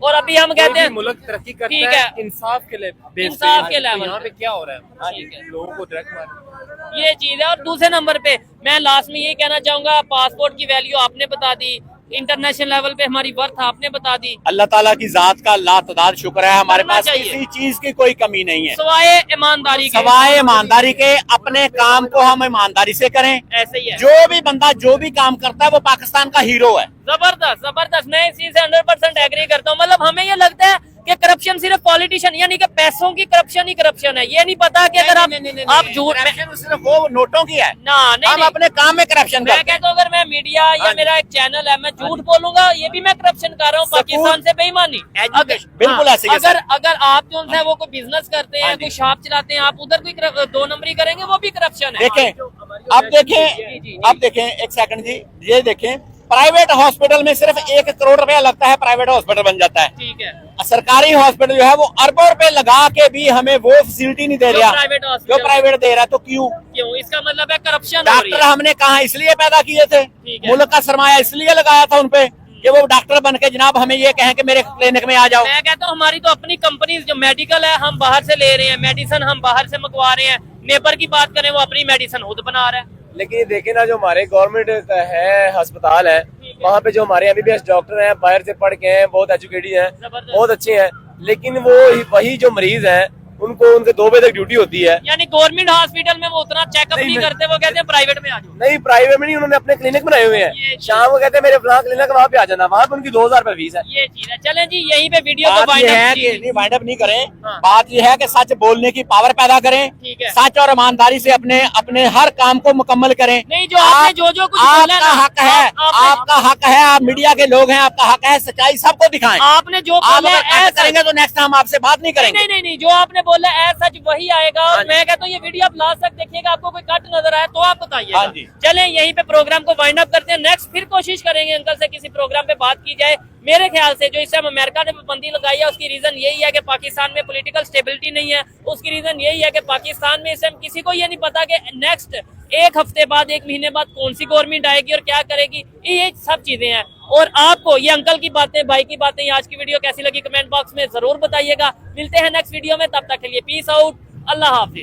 और अभी हम कहते कोई हैं भी मुल्क तरक्की करता ठीक है है। इंसाफ के लिए बेस पे। इंसाफ के तो लेवल यहाँ पे। पे क्या हो रहा है? ठीक है। लोगों को डायरेक्ट मार। ये चीज है। और दूसरे नंबर पे मैं लास्ट में ये कहना चाहूंगा, पासपोर्ट की वैल्यू आपने बता दी, इंटरनेशनल लेवल पे हमारी वर्थ आपने बता दी, अल्लाह ताला की जात का लातदाद शुक्र है, हमारे करना पास चाहिए। किसी चीज की कोई कमी नहीं है, सवाए ईमानदारी के। सवाए ईमानदारी के। अपने काम को हम ईमानदारी से करें। ऐसे ही है। जो भी बंदा जो भी काम करता है वो पाकिस्तान का हीरो है। जबरदस्त जबरदस्त, मैं इस चीज से 100% एग्री करता हूँ। मतलब हमें ये लगता है कि करप्शन सिर्फ पॉलिटिशियन, यानी कि पैसों की करप्शन ही करप्शन है। ये नहीं पता कि अगर आप झूठ में करप्शन सिर्फ वो नोटों की है। ना, नहीं हम नहीं। अपने काम में करप्शन मैं करते हैं। कहता हूँ अगर मैं मीडिया या हाँ जी। मेरा एक चैनल है, मैं झूठ बोलूंगा, ये भी मैं करप्शन कर रहा हूँ, सकून, पाकिस्तान से बेईमानी। एजुकेशन, बिल्कुल हाँ, ऐसे ही है अगर सर। अगर आप जो है वो कोई बिजनेस करते हाँ हैं, जी। कोई शॉप चलाते हैं, आप उधर कोई 2 नंबरी करेंगे, वो भी करप्शन है। देखें, अब जी, जी, देखें, अब देखें, एक सेकंड जी, ये देखें, प्राइवेट हॉस्पिटल में सिर्फ 1 करोड़ रुपया लगता है, प्राइवेट हॉस्पिटल बन जाता है। ठीक है। सरकारी हॉस्पिटल जो है वो अरबों रुपए लगा के भी हमें वो फैसिलिटी नहीं दे रहा जो प्राइवेट दे रहा है। तो क्यों? इसका मतलब है करप्शन हो रही डॉक्टर है। हमने कहा इसलिए पैदा किए थे, मुल्क का सरमाया इसलिए लगाया था उनपे कि वो डॉक्टर बन के जनाब हमें ये कहें कि मेरे क्लिनिक में आ जाओ। मैं कहता हूँ हमारी तो अपनी कंपनीज जो मेडिकल है हम बाहर से ले रहे हैं, मेडिसिन हम बाहर से मंगवा रहे हैं। नेबर की बात करें वो अपनी मेडिसिन खुद बना रहा है। लेकिन देखे ना, जो हमारे गवर्नमेंट है अस्पताल है, वहाँ पे जो हमारे MBBS डॉक्टर हैं, बाहर से पढ़ के हैं, बहुत एजुकेटेड हैं, बहुत अच्छे हैं, लेकिन वो वही जो मरीज हैं उनको उनके 2 बजे तक ड्यूटी होती है। यानी गवर्नमेंट हॉस्पिटल में वो उतना चेकअप नहीं करते, वो कहते हैं प्राइवेट में आ जाओ। नहीं, प्राइवेट में नहीं, उन्होंने अपने क्लिनिक बनाए हुए हैं। शाम को कहते हैं मेरे फलां क्लिनिक वहाँ पे आ जाना, वहाँ पे उनकी 2000 रुपए फीस है। ये चीज है। चलें जी, यहीं पे वीडियो को बात ये है कि नहीं वाइंड अप नहीं करें। बात ये है कि सच बोलने की पावर पैदा करें, सच और ईमानदारी से अपने हर काम को मुकम्मल करें। नहीं, जो आपने जो कुछ आपका हक है, आपका हक है, आप मीडिया के लोग हैं, आपका हक है सच्चाई सबको दिखाएं। आपने जो बोला ऐसा करेंगे तो नेक्स्ट टाइम आपसे बात नहीं करेंगे। नहीं, जो आपने बोला है सच वही आएगा। और मैं कहता हूँ ये वीडियो आप लास्ट तक देखिएगा, आपको कोई कट नजर आए तो आप बताइएगा। चलें यहीं पे प्रोग्राम को वाइंड अप करते हैं। नेक्स्ट फिर कोशिश करेंगे अंकल से किसी प्रोग्राम पे बात की जाए। मेरे ख्याल से जो इस टाइम अमेरिका ने पाबंदी लगाई है उसकी रीजन यही है कि पाकिस्तान में पॉलिटिकल स्टेबिलिटी नहीं है। उसकी रीजन यही है कि पाकिस्तान में इस टाइम किसी को ये नहीं पता कि नेक्स्ट 1 हफ्ते बाद 1 महीने बाद कौन सी गवर्नमेंट आएगी और क्या करेगी। ये सब चीजें हैं। और आपको ये अंकल की बातें, भाई की बातें, आज की वीडियो कैसी लगी कमेंट बॉक्स में जरूर बताइएगा। मिलते हैं नेक्स्ट वीडियो में, तब तक के लिए पीस आउट, अल्लाह हाफिज।